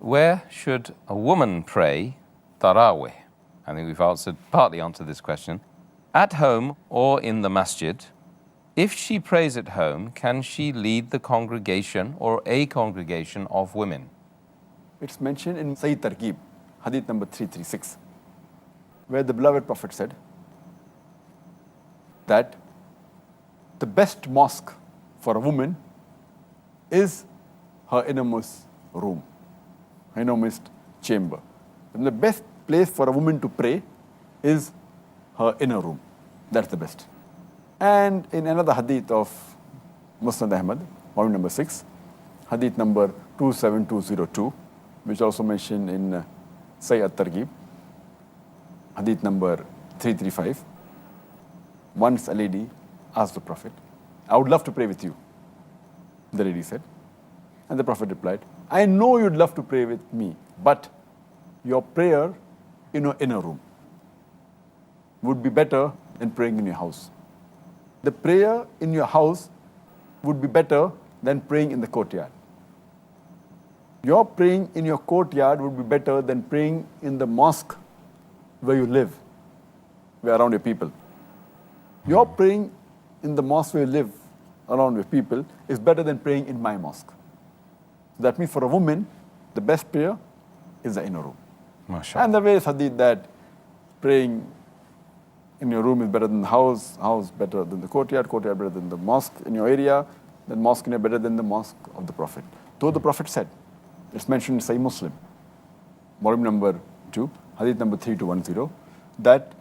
Where should a woman pray Taraweeh? I think we've partly answered this question. At home or in the Masjid? If she prays at home, can she lead the congregation or a congregation of women? It's mentioned in Masjid Targheeb, hadith number 336, where the beloved Prophet said that the best mosque for a woman is her innermost room, her innermost chamber. And the best place for a woman to pray is her inner room. That's the best. And in another hadith of Musnad Ahmad, volume number 6, hadith number 27202, which also mentioned in Sayyid Targheeb, hadith number 335, once a lady asked the Prophet, I would love to pray with you, the lady said. And the Prophet replied, I know you'd love to pray with me, but your prayer in your inner room would be better than praying in your house. The prayer in your house would be better than praying in the courtyard. Your praying in your courtyard would be better than praying in the mosque where you live, where around your people. Your praying in the mosque where you live, around your people, is better than praying in my mosque. That means for a woman, the best prayer is the inner room. MashaAllah. And the various hadith that praying in your room is better than the house better than the courtyard better than the mosque in your area, then mosque in your better than the mosque of the Prophet. Though the Prophet said, it's mentioned in Sahih Muslim, volume number 2, hadith number 3210, that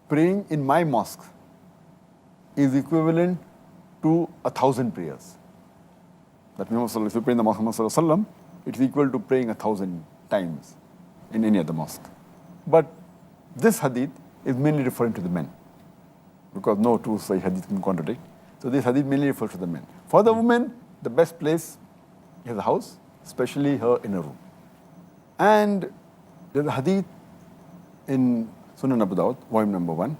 praying in my mosque is equivalent to 1,000 prayers. That means if you pray in the mosque of Muhammad, it's equal to praying 1,000 times in any other mosque. But this hadith is mainly referring to the men, because no two Sahih hadith can contradict. So this hadith mainly refers to the men. For the women, the best place is the house, especially her inner room. And there's a hadith in Sunan Abu Dawud, volume number 1,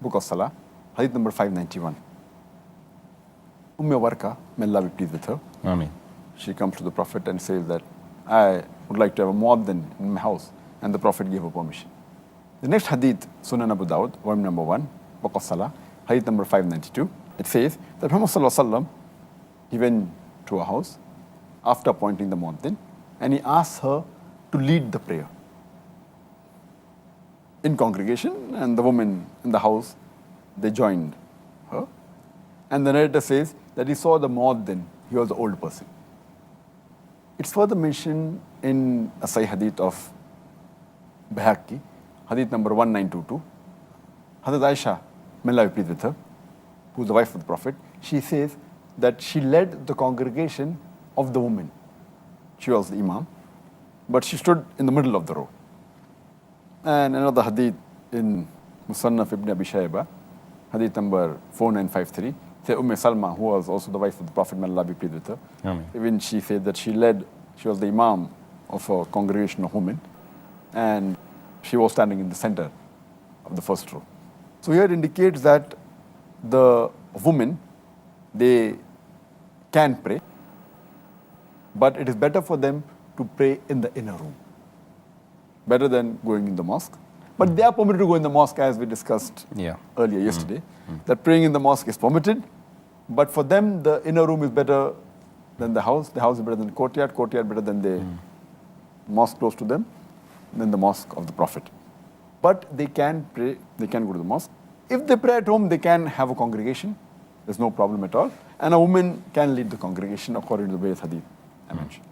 book of Salah, hadith number 591. Warqa, may Allah be pleased with her. Ameen. She comes to the Prophet and says that, I would like to have a muaddin in my house. And the Prophet gave her permission. The next hadith, Sunan Abu Dawud, volume number 1, book of Salah, hadith number 592. It says that Muhammad Sallallahu Alaihi Wasallam, he went to a house after appointing the muaddin, and he asked her to lead the prayer in congregation, and the women in the house, they joined her. And the narrator says that he saw the muaddin, he was the old person. It's further mentioned in a Sahih hadith of Bayhaqi, hadith number 1922. Hazrat Aisha, may Allah be pleased with her, who's the wife of the Prophet, she says that she led the congregation of the women. She was the imam, but she stood in the middle of the row. And another hadith in Musannaf ibn Abi Shayba, hadith number 4953, say Salma, who was also the wife of the Prophet, may Allah be pleased with her. Ameen. Even she said that she was the imam of a congregation of women, and she was standing in the center of the first row. So here it indicates that the women, they can pray, but it is better for them to pray in the inner room, better than going in the mosque. But they are permitted to go in the mosque, as we discussed earlier yesterday, that praying in the mosque is permitted, but for them the inner room is better than the house is better than the courtyard better than the mosque close to them, than the mosque of the Prophet. But they can pray, they can go to the mosque. If they pray at home, they can have a congregation. There's no problem at all. And a woman can lead the congregation according to the various hadith I mentioned.